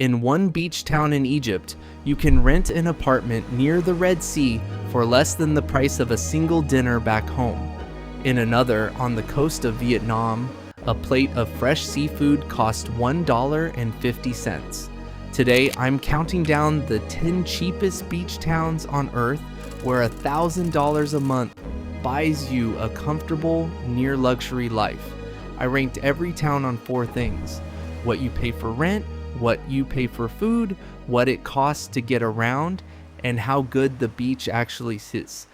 In one beach town in Egypt, you can rent an apartment near the Red Sea for less than the price of a single dinner back home. In another, on the coast of Vietnam, a plate of fresh seafood cost $1.50. Today, I'm counting down the 10 cheapest beach towns on Earth where $1,000 a month buys you a comfortable, near-luxury life. I ranked every town on 4 things: what you pay for rent, what you pay for food, what it costs to get around, and how good the beach actually is.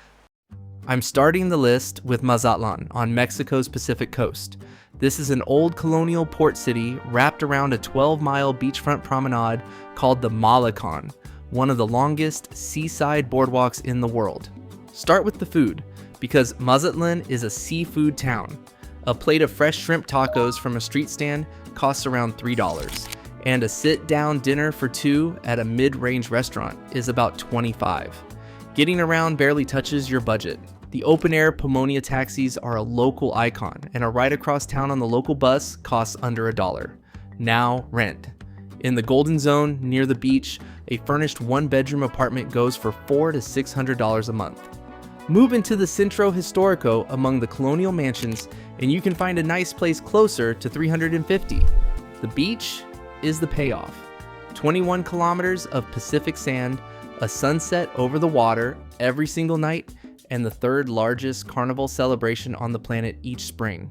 I'm starting the list with Mazatlan on Mexico's Pacific coast. This is an old colonial port city wrapped around a 12-mile beachfront promenade called the Malecon, one of the longest seaside boardwalks in the world. Start with the food, because Mazatlan is a seafood town. A plate of fresh shrimp tacos from a street stand costs around $3, and a sit-down dinner for 2 at a mid-range restaurant is about $25. Getting around barely touches your budget. The open-air Pomonia taxis are a local icon, and a ride across town on the local bus costs under $1. Now rent. In the Golden Zone, near the beach, a furnished one-bedroom apartment goes for $400 to $600 a month. Move into the Centro Historico among the colonial mansions, and you can find a nice place closer to $350. The beach is the payoff. 21 kilometers of Pacific sand, a sunset over the water every single night, and the 3rd largest carnival celebration on the planet each spring.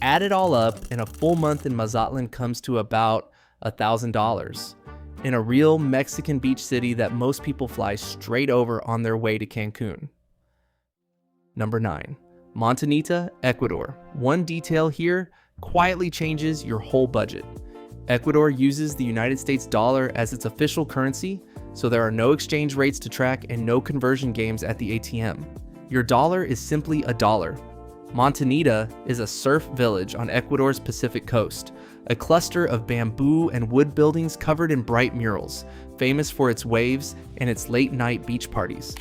Add it all up, and a full month in Mazatlan comes to about $1,000 in a real Mexican beach city that most people fly straight over on their way to Cancun. Number 9. Montanita, Ecuador. One detail here quietly changes your whole budget. Ecuador uses the United States dollar as its official currency, so there are no exchange rates to track and no conversion games at the ATM. Your dollar is simply a dollar. Montanita is a surf village on Ecuador's Pacific coast, a cluster of bamboo and wood buildings covered in bright murals, famous for its waves and its late-night beach parties.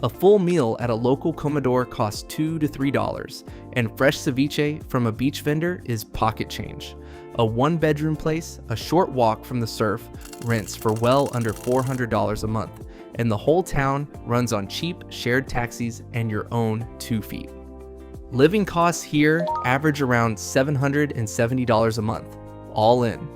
A full meal at a local comedor costs $2 to $3, and fresh ceviche from a beach vendor is pocket change. A one-bedroom place, a short walk from the surf, rents for well under $400 a month, and the whole town runs on cheap shared taxis and your own 2 feet. Living costs here average around $770 a month, all in.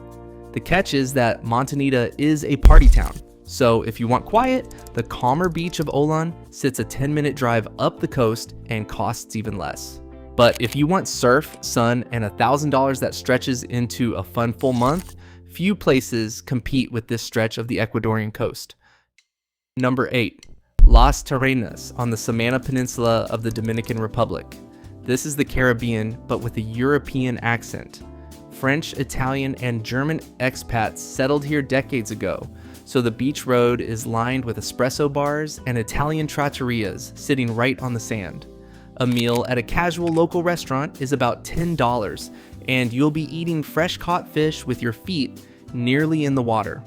The catch is that Montanita is a party town, so if you want quiet, the calmer beach of Olan sits a 10-minute drive up the coast and costs even less. But if you want surf, sun, and $1,000 that stretches into a fun full month, few places compete with this stretch of the Ecuadorian coast. Number 8. Las Terrenas on the Samana Peninsula of the Dominican Republic. This is the Caribbean, but with a European accent. French, Italian, and German expats settled here decades ago, so the beach road is lined with espresso bars and Italian trattorias sitting right on the sand. A meal at a casual local restaurant is about $10, and you'll be eating fresh caught fish with your feet nearly in the water.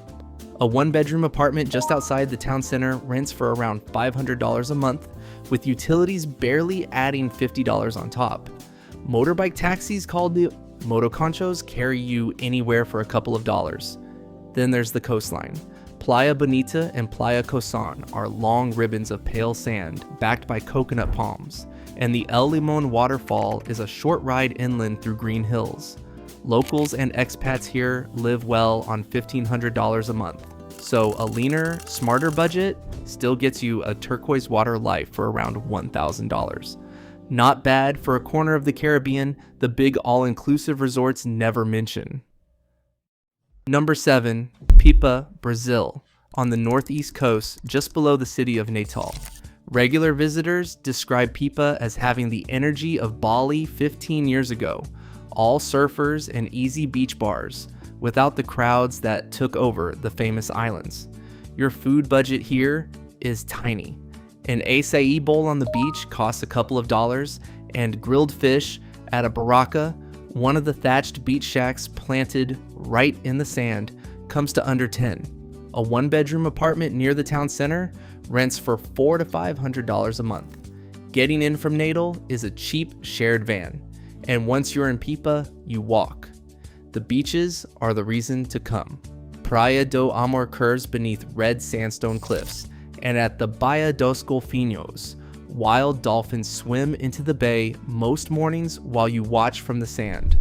A one-bedroom apartment just outside the town center rents for around $500 a month, with utilities barely adding $50 on top. Motorbike taxis called the motoconchos carry you anywhere for a couple of dollars. Then there's the coastline. Playa Bonita and Playa Cosan are long ribbons of pale sand backed by coconut palms, and the El Limon waterfall is a short ride inland through green hills. Locals and expats here live well on $1,500 a month, so a leaner, smarter budget still gets you a turquoise water life for around $1,000. Not bad for a corner of the Caribbean the big all-inclusive resorts never mention. Number 7. Pipa, Brazil, on the northeast coast just below the city of Natal. Regular visitors describe Pipa as having the energy of Bali 15 years ago, all surfers and easy beach bars, without the crowds that took over the famous islands. Your food budget here is tiny. An acai bowl on the beach costs a couple of dollars, and grilled fish at a baraka, one of the thatched beach shacks planted right in the sand, comes to under 10. A one-bedroom apartment near the town center rents for $400 to $500 a month. Getting in from Natal is a cheap shared van, and once you're in Pipa, you walk. The beaches are the reason to come. Praia do Amor curves beneath red sandstone cliffs, and at the Baía dos Golfinhos, wild dolphins swim into the bay most mornings while you watch from the sand.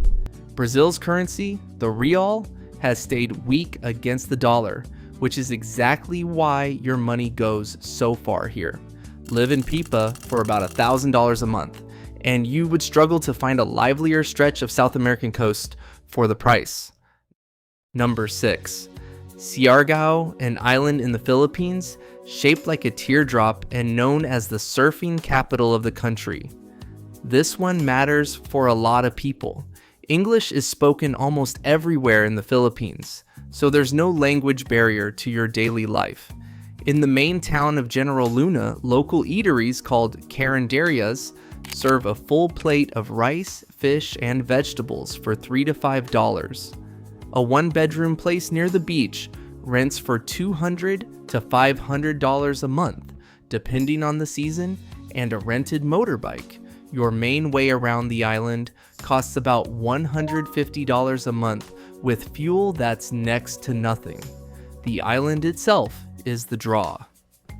Brazil's currency, the real, has stayed weak against the dollar, which is exactly why your money goes so far here. Live in Pipa for about $1,000 a month, and you would struggle to find a livelier stretch of South American coast for the price. Number 6. Siargao, an island in the Philippines, shaped like a teardrop and known as the surfing capital of the country. This one matters for a lot of people. English is spoken almost everywhere in the Philippines, so there's no language barrier to your daily life. In the main town of General Luna, local eateries called carinderias serve a full plate of rice, fish, and vegetables for $3 to $5. A one-bedroom place near the beach rents for $200 to $500 a month, depending on the season, and a rented motorbike, your main way around the island, costs about $150 a month with fuel that's next to nothing. The island itself is the draw.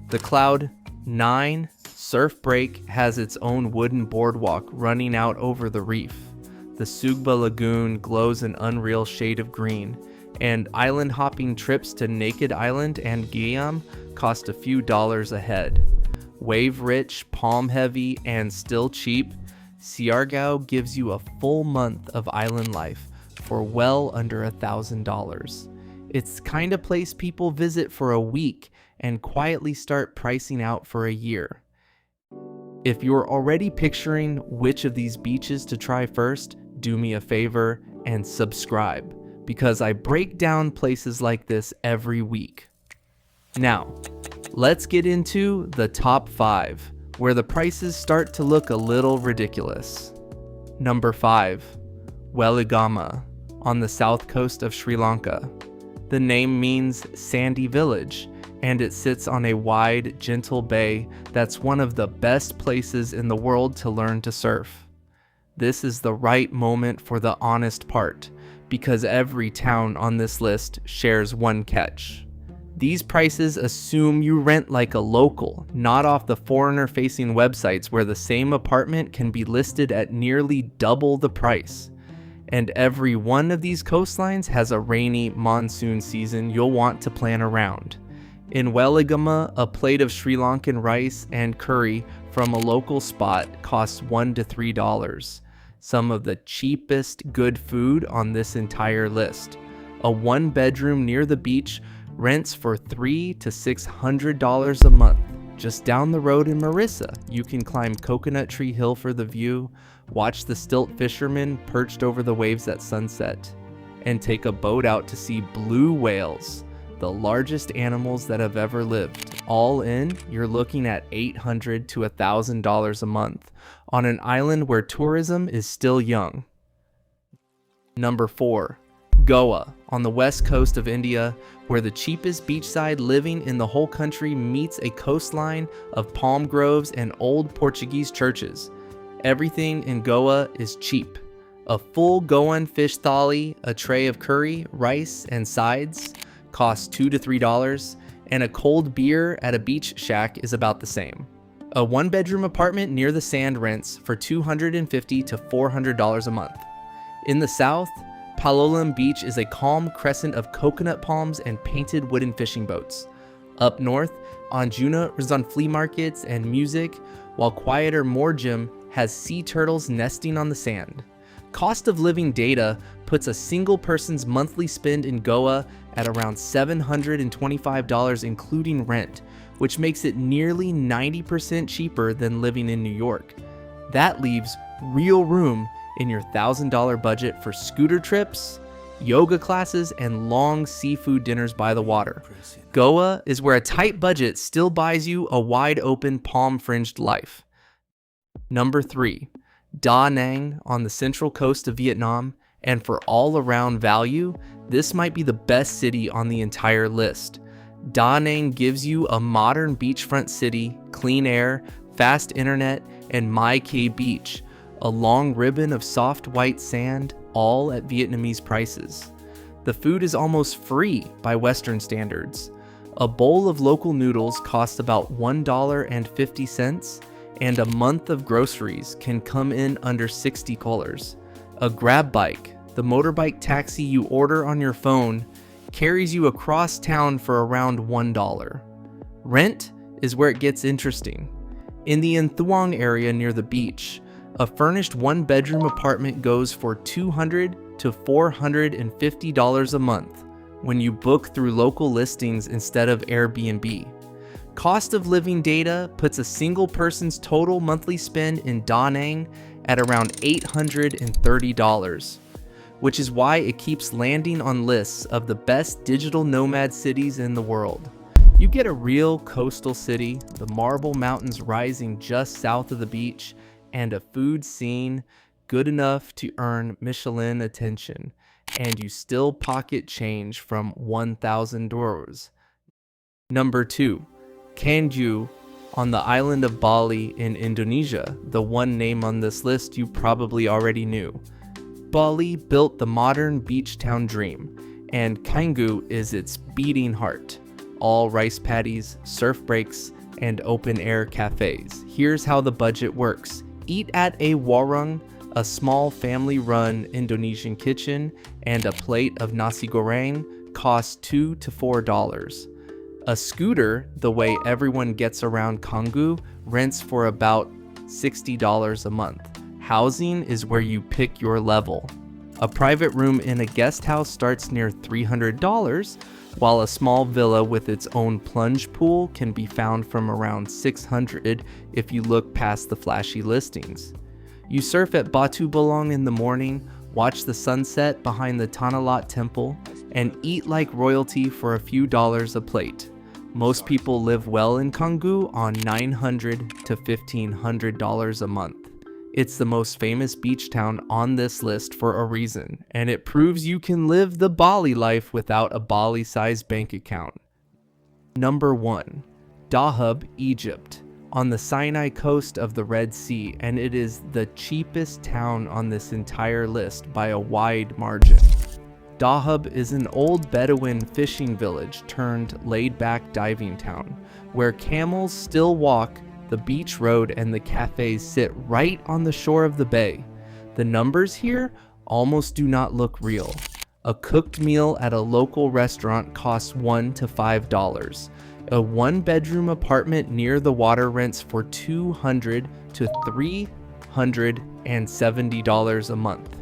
The Cloud 9 surf break has its own wooden boardwalk running out over the reef. The Sugba Lagoon glows an unreal shade of green, and island hopping trips to Naked Island and Guam cost a few dollars a head. Wave rich, palm heavy, and still cheap, Siargao gives you a full month of island life for well under $1,000. It's the kind of place people visit for a week and quietly start pricing out for a year. If you're already picturing which of these beaches to try first, do me a favor and subscribe, because I break down places like this every week. Now, let's get into the top 5, where the prices start to look a little ridiculous. Number 5, Weligama, on the south coast of Sri Lanka. The name means sandy village, and it sits on a wide, gentle bay that's one of the best places in the world to learn to surf. This is the right moment for the honest part, because every town on this list shares one catch. These prices assume you rent like a local, not off the foreigner-facing websites where the same apartment can be listed at nearly double the price. And every one of these coastlines has a rainy monsoon season you'll want to plan around. In Weligama, a plate of Sri Lankan rice and curry from a local spot costs $1 to $3. Some of the cheapest good food on this entire list. A one-bedroom near the beach rents for $300 to $600 a month. Just down the road in Marissa, you can climb Coconut Tree Hill for the view, watch the stilt fishermen perched over the waves at sunset, and take a boat out to see blue whales, the largest animals that have ever lived. All in, you're looking at $800 to $1,000 a month on an island where tourism is still young. Number 4, Goa, on the west coast of India, where the cheapest beachside living in the whole country meets a coastline of palm groves and old Portuguese churches. Everything in Goa is cheap. A full Goan fish thali, a tray of curry, rice, and sides costs $2 to $3, and a cold beer at a beach shack is about the same. A one-bedroom apartment near the sand rents for $250 to $400 a month. In the south, Palolem Beach is a calm crescent of coconut palms and painted wooden fishing boats. Up north, Anjuna runs on flea markets and music, while quieter Morjim has sea turtles nesting on the sand. Cost of living data puts a single person's monthly spend in Goa at around $725 including rent, which makes it nearly 90% cheaper than living in New York. That leaves real room in your $1,000 budget for scooter trips, yoga classes, and long seafood dinners by the water. Goa is where a tight budget still buys you a wide-open, palm-fringed life. Number 3, Da Nang on the central coast of Vietnam, and for all-around value, this might be the best city on the entire list. Da Nang gives you a modern beachfront city, clean air, fast internet, and Mai Kay Beach, a long ribbon of soft white sand, all at Vietnamese prices. The food is almost free by Western standards. A bowl of local noodles costs about $1.50, and a month of groceries can come in under $60. A grab bike, the motorbike taxi you order on your phone, carries you across town for around $1. Rent is where it gets interesting. In the Enthuang area near the beach, a furnished one-bedroom apartment goes for $200 to $450 a month when you book through local listings instead of Airbnb. Cost of living data puts a single person's total monthly spend in Da Nang at around $830, which is why it keeps landing on lists of the best digital nomad cities in the world. You get a real coastal city, the marble mountains rising just south of the beach, and a food scene good enough to earn Michelin attention, and you still pocket change from $1,000. Number 2. Canggu on the island of Bali in Indonesia, the one name on this list you probably already knew. Bali built the modern beach town dream, and Canggu is its beating heart. All rice paddies, surf breaks, and open-air cafes. Here's how the budget works. Eat at a warung, a small family-run Indonesian kitchen, and a plate of nasi goreng costs $2 to $4. A scooter, the way everyone gets around Canggu, rents for about $60 a month. Housing is where you pick your level. A private room in a guest house starts near $300, while a small villa with its own plunge pool can be found from around $600 if you look past the flashy listings. You surf at Batu Bolong in the morning, watch the sunset behind the Tanah temple, and eat like royalty for a few dollars a plate. Most people live well in Canggu on $900 to $1,500 a month. It's the most famous beach town on this list for a reason, and it proves you can live the Bali life without a Bali-sized bank account. Number 1. Dahab, Egypt, on the Sinai coast of the Red Sea, and it is the cheapest town on this entire list by a wide margin. Dahab is an old Bedouin fishing village turned laid-back diving town, where camels still walk. The beach road and the cafes sit right on the shore of the bay. The numbers here almost do not look real. A cooked meal at a local restaurant costs $1 to $5. A one-bedroom apartment near the water rents for $200 to $370 a month.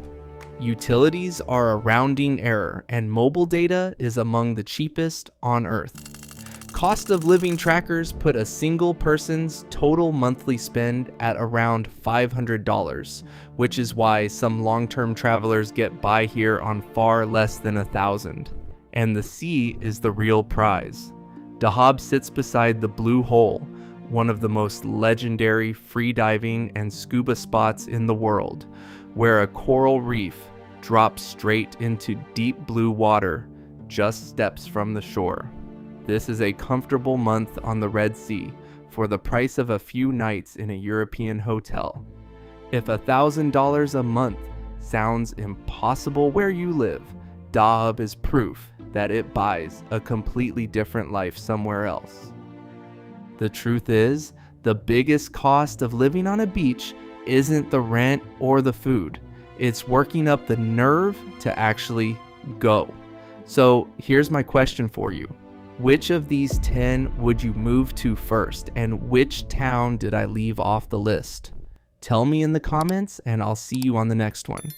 Utilities are a rounding error, and mobile data is among the cheapest on Earth. Cost of living trackers put a single person's total monthly spend at around $500, which is why some long-term travelers get by here on far less than $1,000. And the sea is the real prize. Dahab sits beside the Blue Hole, one of the most legendary freediving and scuba spots in the world, where a coral reef drops straight into deep blue water just steps from the shore. This is a comfortable month on the Red Sea for the price of a few nights in a European hotel. If $1,000 a month sounds impossible where you live, Dahab is proof that it buys a completely different life somewhere else. The truth is, the biggest cost of living on a beach isn't the rent or the food. It's working up the nerve to actually go. So here's my question for you. Which of these 10 would you move to first, and which town did I leave off the list? Tell me in the comments, and I'll see you on the next one.